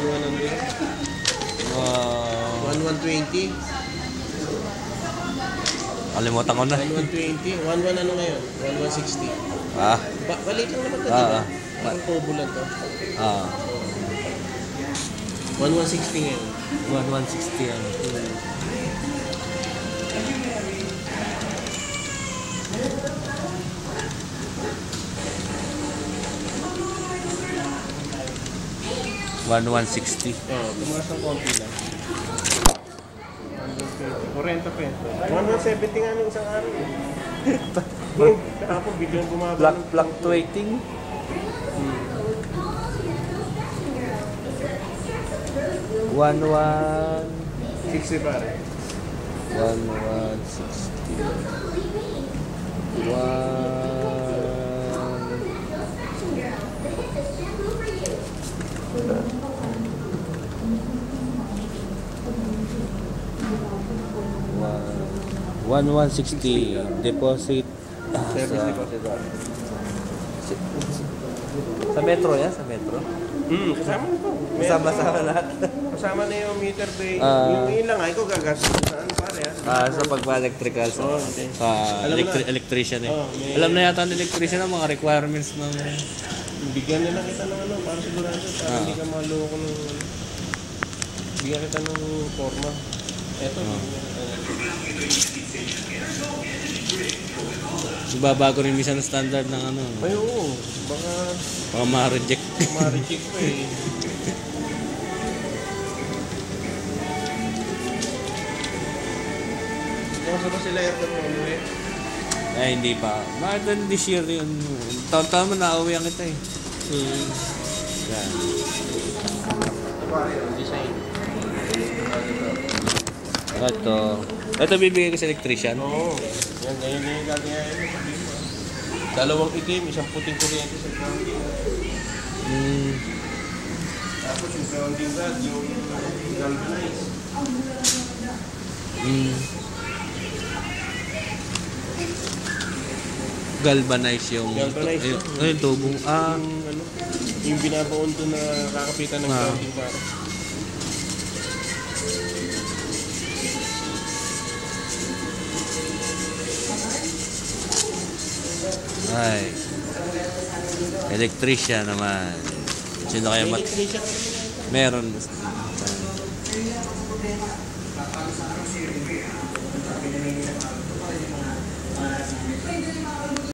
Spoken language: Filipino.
ano yun? 1120. Kalimutan ko na. 1120. 11 ano ngayon? 1160. Balik lang naman ito, diba? Parang tubo lang to. 1160 ngayon. 1160 yan. $1160. Tumaas ng konti lang. 40 pesos. 1170 nga nung isang araw. Tapos biglang bumaba. Fluctuating. 60 pare. 1160 deposit. Service deposit. Sa metro yan? Sa metro? Kasama nito. Kasama lahat. Kasama na yung meter bay. Yung ilang ay ko gagastos saan pare. Sa pagpa-electrical. Electrician eh. Alam na yata ng electrician ang mga requirements ng... Bigyan nila kita ng ano, para sigurado. Para hindi ka maloko ng... Bigyan kita ng forma. Eto. Babago rin minsan ang standard ng ano. Ay oo. Baka ma-reject. Ma-reject pa eh. Kumusta ba sila aircon mo umuwi? Ay, hindi pa. Bakit this year yun? Taon-taon mo na-uwihan kita eh. Yan. Design. Ito bibigay ko sa electrician. Oo. Yan, ganyan din yung gagayain mo. Dalawang itim, isang puting kuryente sa grounding. Tapos yung grounding rod, yung galvanize. Galvanize yung... yung tubong. Yung binabaon to na kakapitan ng grounding para. Ay. Electrician naman. Sino kaya meron.